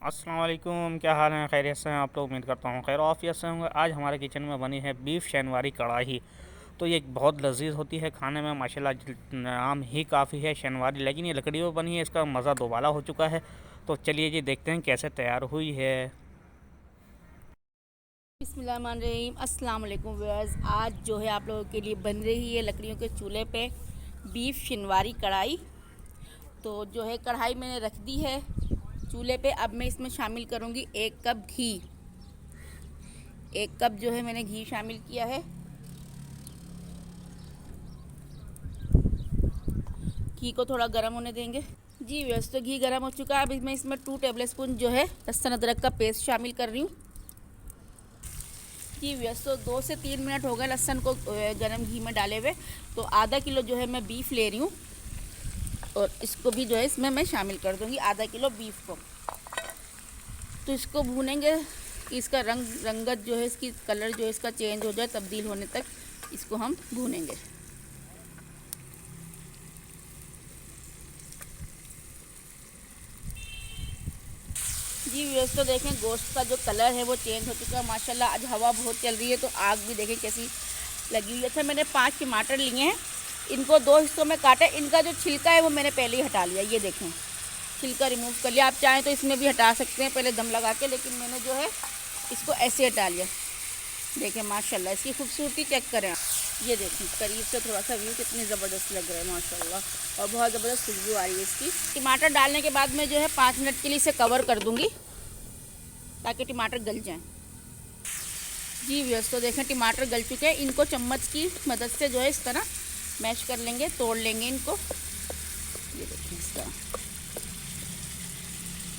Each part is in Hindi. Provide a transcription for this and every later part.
अस्सलाम वालेकुम, क्या हाल है? खैरियत से हैं आप लोग? उम्मीद करता हूँ खैर आफियत से होंगे। आज हमारे किचन में बनी है बीफ शैनवारी कढ़ाई। तो ये बहुत लजीज होती है खाने में, माशाल्लाह नाम ही काफ़ी है शैनवारी, लेकिन ये लकड़ियों पर बनी है, इसका मज़ा दोबाला हो चुका है। तो चलिए जी देखते हैं कैसे तैयार हुई है। बिस्मिल्लाहिर्रहमानिर्रहीम। अस्सलाम वालेकुम व्यूअर्स। आज जो है आप लोगों के लिए बन रही है लकड़ियों के चूल्हे पे बीफ शिनवारी कढ़ाई। तो जो है कढ़ाई मैंने रख दी है चूल्हे पे। अब मैं इसमें शामिल करूँगी 1 कप घी। 1 कप जो है मैंने घी शामिल किया है। घी को थोड़ा गर्म होने देंगे। जी व्यूअर्स, तो घी गर्म हो चुका है। अब मैं इसमें 2 टेबल स्पून जो है लहसुन अदरक का पेस्ट शामिल कर रही हूँ। जी व्यस्त, तो 2 से 3 मिनट हो गए लहसुन को गर्म घी में डाले हुए। तो आधा किलो जो है मैं बीफ ले रही हूँ और इसको भी जो है इसमें मैं शामिल कर दूँगी, आधा किलो बीफ को। तो इसको भूनेंगे कि इसका रंगत जो है, इसकी कलर जो है इसका चेंज हो जाए, तब्दील होने तक इसको हम भूनेंगे। जी व्यस्त, तो देखें गोश्त का जो कलर है वो चेंज हो चुका है माशाल्लाह। आज हवा बहुत चल रही है तो आग भी देखें कैसी लगी हुई है। अच्छा, मैंने 5 टमाटर लिए हैं, इनको 2 हिस्सों में काटा। इनका जो छिलका है वो मैंने पहले ही हटा लिया, ये देखें छिलका रिमूव कर लिया। आप चाहें तो इसमें भी हटा सकते हैं पहले दम लगा के, लेकिन मैंने जो है इसको ऐसे हटा लिया। देखें माशाल्लाह इसकी खूबसूरती चेक करें आप। ये देखें करीब से थोड़ा सा व्यू, कितनी ज़बरदस्त लग रहा है माशाल्लाह, और बहुत ज़बरदस्त खुशबू आ रही है इसकी। टमाटर डालने के बाद मैं जो है 5 मिनट के लिए इसे कवर कर दूँगी ताकि टमाटर गल जाएँ। जी व्यस्त, तो देखें टमाटर गल चुके हैं। इनको चम्मच की मदद से जो है इस तरह मैश कर लेंगे, तोड़ लेंगे इनको। ये देखें इस तरह।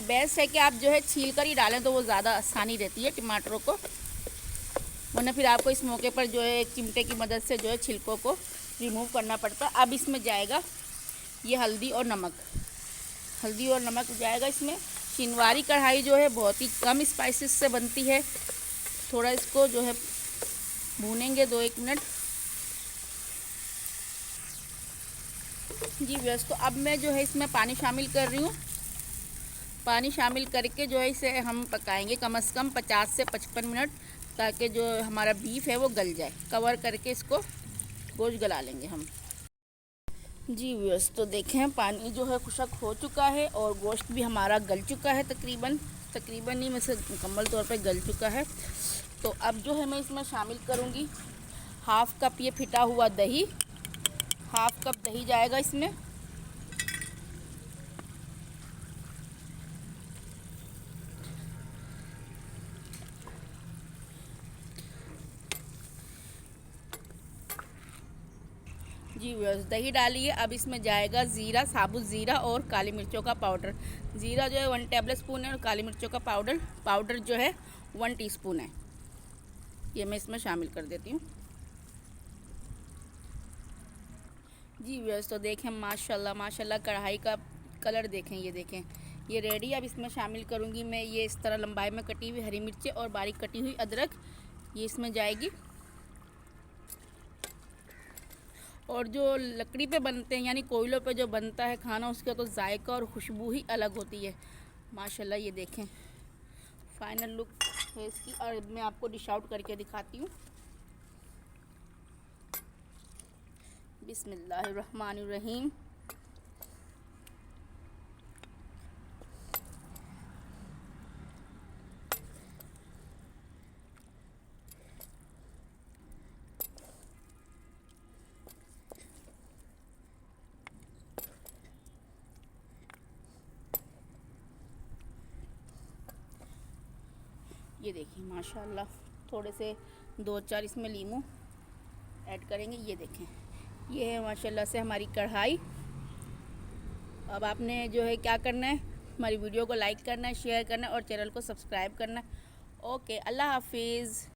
बेस्ट है कि आप जो है छील कर ही डालें तो वो ज़्यादा आसानी रहती है टमाटरों को, वरना फिर आपको इस मौके पर जो है एक चिमटे की मदद से जो है छिलकों को रिमूव करना पड़ता है। अब इसमें जाएगा ये हल्दी और नमक। हल्दी और नमक जाएगा इसमें। शिनवारी कढ़ाई जो है बहुत ही कम स्पाइसेस से बनती है। थोड़ा इसको जो है भूनेंगे 2-1 मिनट। जी व्यस्त, तो अब मैं जो है इसमें पानी शामिल कर रही हूँ। पानी शामिल करके जो है इसे हम पकाएंगे कम से कम 50 से 55 मिनट, ताकि जो हमारा बीफ है वो गल जाए। कवर करके इसको गोश्त गला लेंगे हम। जी व्यस्त, तो देखें पानी जो है खुशक हो चुका है और गोश्त भी हमारा गल चुका है, तकरीबन तकरीबन नहीं, वैसे मुकम्मल तौर पे गल चुका है। तो अब जो है मैं इसमें शामिल करूँगी 1/2 कप ये फिटा हुआ दही। 1/2 कप दही जाएगा इसमें। जी व्यवस्थ, दही डालिए। अब इसमें जाएगा ज़ीरा, साबुत ज़ीरा और काली मिर्चों का पाउडर। ज़ीरा जो है 1 टेबल स्पून है और काली मिर्चों का पाउडर जो है 1 टीस्पून है। ये मैं इसमें शामिल कर देती हूँ। जी व्यवस्थ, तो देखें माशाल्लाह माशाल्लाह कढ़ाई का कलर देखें, ये देखें ये रेडी। अब इसमें शामिल करूँगी मैं ये इस तरह लंबाई में कटी हुई हरी मिर्चें और बारीक कटी हुई अदरक, ये इसमें जाएगी। और जो लकड़ी पे बनते हैं यानी कोयलों पे जो बनता है खाना, उसका तो जायका और खुशबू ही अलग होती है माशाल्लाह। ये देखें फाइनल लुक है इसकी, और मैं आपको डिश आउट करके दिखाती हूँ। बिस्मिल्लाहिर्रहमानिर्रहीम। ये देखिए माशाल्लाह, थोड़े से 2-4 इसमें लीमू ऐड करेंगे। ये देखें ये है माशाल्लाह से हमारी कढ़ाई। अब आपने जो है क्या करना है, हमारी वीडियो को लाइक करना है, शेयर करना है और चैनल को सब्सक्राइब करना है। ओके, अल्लाह हाफिज़।